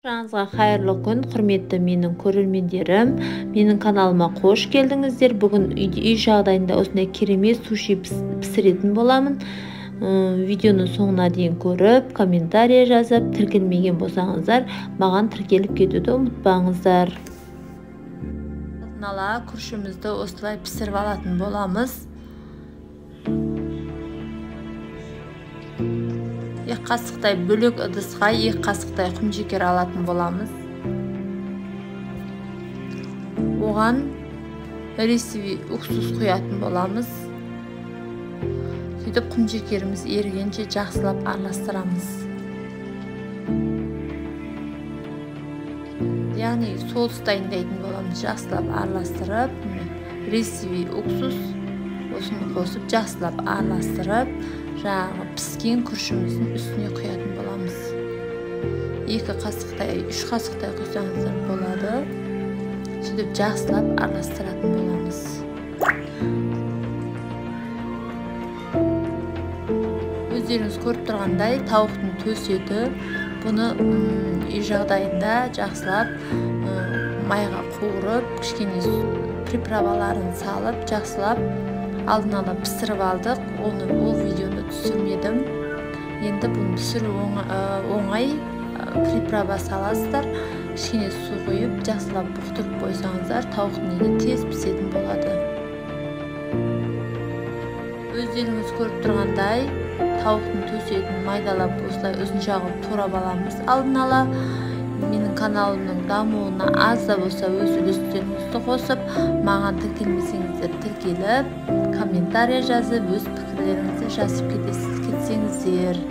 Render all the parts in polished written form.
Баршаңызға қайырлы күн, құрметті менің көрермендерім. Менің каналыма қош келдіңіздер. Бүгін үй жағдайында осындай керемет суши пісіретін боламын. Видеоны соңына дейін көріп, комментарий жазып, тіркелмеген болсаңыздар, маған тіркеліп кетуді ұмытпаңыздар. Алдын ала күрішімізді осылай пісіріп алатын боламыз. 2 қасықтай бөлек ыдысқа 2 қасықтай құмжекер алатын боламыз. Оған рисовый уксус құятын боламыз. Сөйтіп құмжекеріміз ерігенше жақсылап араластырамыз. Яғни соус дайындайтын боламыз. Жақсылап араластырып, рисовый уксус осыны қосып жақсылап араластырып, жаңағы піскен күрішіміздің үстіне құятын боламыз. 2 қасықтай, 3 қасықтай құйсаңыздар болады. Сөйтіп жақсылап араластыратын боламыз. Өздеріңіз көріп тұрғандай, тауықтың төс еті. Бұны үй жағдайында жақсылап майға қуырып, кішкене приправаларын салып, жақсылап алдын ала пісіріп алдық. Ол видеоны түсірмедім. Енді бұны пісіру оңай. Приправа саласыздар, кішкене су қойып, жақсылап бұқтырып қойсаңыздар, тауықтың еті тез пісетін болады. Өздеріңіз көріп тұрғандай, тауықтың төс етін майдалап осылай ұзын жағып турап аламыз. Алдын ала менің каналымның дамуына аз да болса өз үлестеріңізді қосып, маған тіркелмесеңіздер тіркеліп, комментарий жазып, өз пікірлеріңізді жазып кетсеңіздер.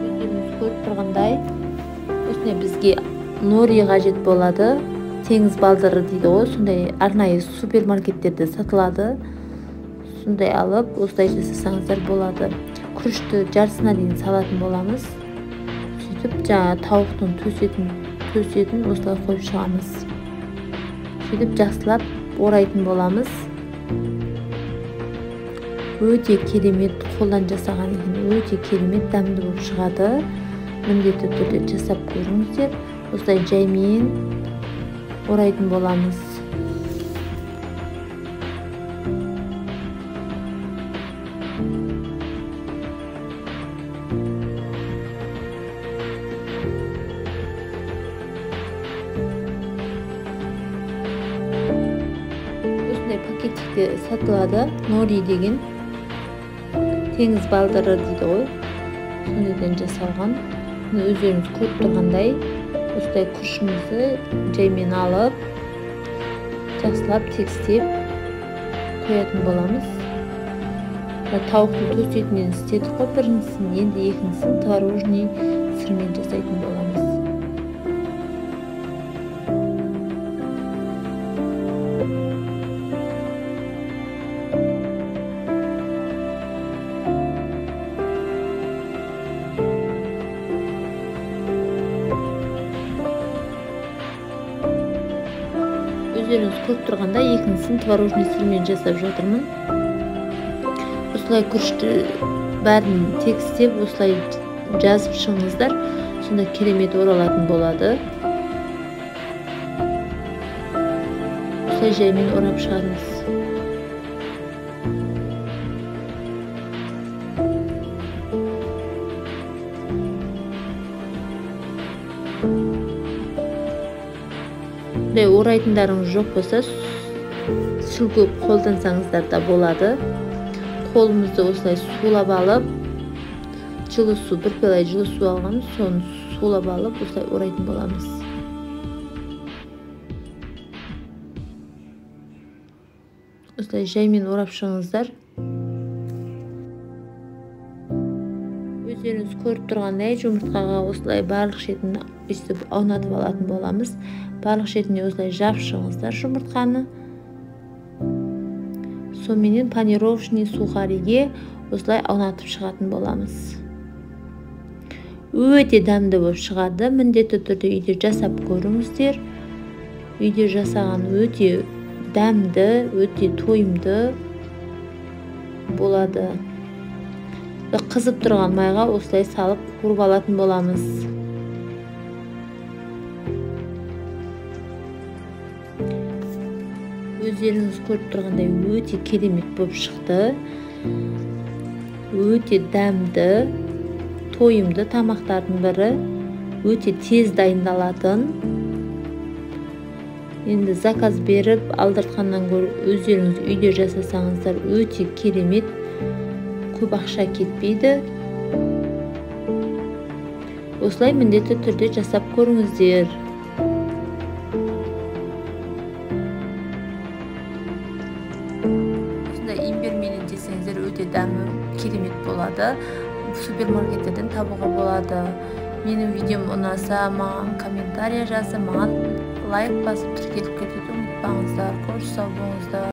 Өздеріңіз көріп тұрғандай, осындай бізге нори қажет болады. Теңіз балдыры дейді ғой, сондай арнайы супермаркеттерде сатылады. Сондай алып, осылай жасасаңыздар болады. Күрішті жартысына дейін салатын боламыз. Сөйтіп, жаңа тауықтың төс етін осылай қойып шығамыз. Сөйтіп, жақсылап орайтын боламыз. Өте керемет қолдан жасаған екен, өте керемет дәмді болып шығады. Міндетті түрде жасап көріңіздер. Осылай жаймен орайтын боламыз. Пакетикте сатылады, нори деген, теңіз балдыры дейді ғой, сондайдан жасалған. Өздеріңіз көріп тұрғандай, осылай күрішімізді жаймен алып, жақсылап тегістеп қоятын боламыз. Тауықтың төс етімен істедік қой біріншісін, енді екіншісін творожный сырмен жасайтын боламыз. Өздеріңіз көріп тұрғанда екіншісін творожный сырмен жасап жатырмын. Осылай күрішті бәрін тегістеп, осылай жазып шығыңыздар, сонда керемет оралатын болады. Осылай жаймен орап шығарыңыз. Орайтындарыңыз жоқ болса, сүлгі қолдансаңыздар да болады. Қолымызды осылай сулап алып, жылы су, бір пиала жылы су алған, соны сулап алып, осылай орайтын боламыз. Осылай жаймен орап шығыңыздар. Өздеріңіз көріп тұрғандай, жұмыртқаға осылай барлық шетін үстіп аунатып алатын боламыз. Барлық шетіне осылай жап шығыңыздар жұмыртқаны. Сонымен панировочный сухариге осылай аунатып шығатын боламыз. Өте дәмді болып шығады. Міндетті түрде үйде жасап көріңіздер. Үйде жасаған өте дәмді, өте тойымды болады. Қызып тұрған майға осылай салып қуырып алатын боламыз. өздеріңіз көріп тұрғандай өте керемет болып шықты. Өте дәмді, тойымды тамақтардың бірі, өте тез дайындалатын. Енді заказ беріп алдыртқаннан гөрі өздеріңіз үйде жасасаңыздар өте керемет, көп ақша кетпейді. Осылай міндетті түрде жасап көріңіздер. Осындай имбирменен жесеңіздер өте дәмі керемет болады. Супермаркеттерден табуға болады. Менің видеом ұнаса, маған комментария жазып, маған лайк басып тіркеліп кетуді ұмытпаңыздар. Қош сау болыңыздар.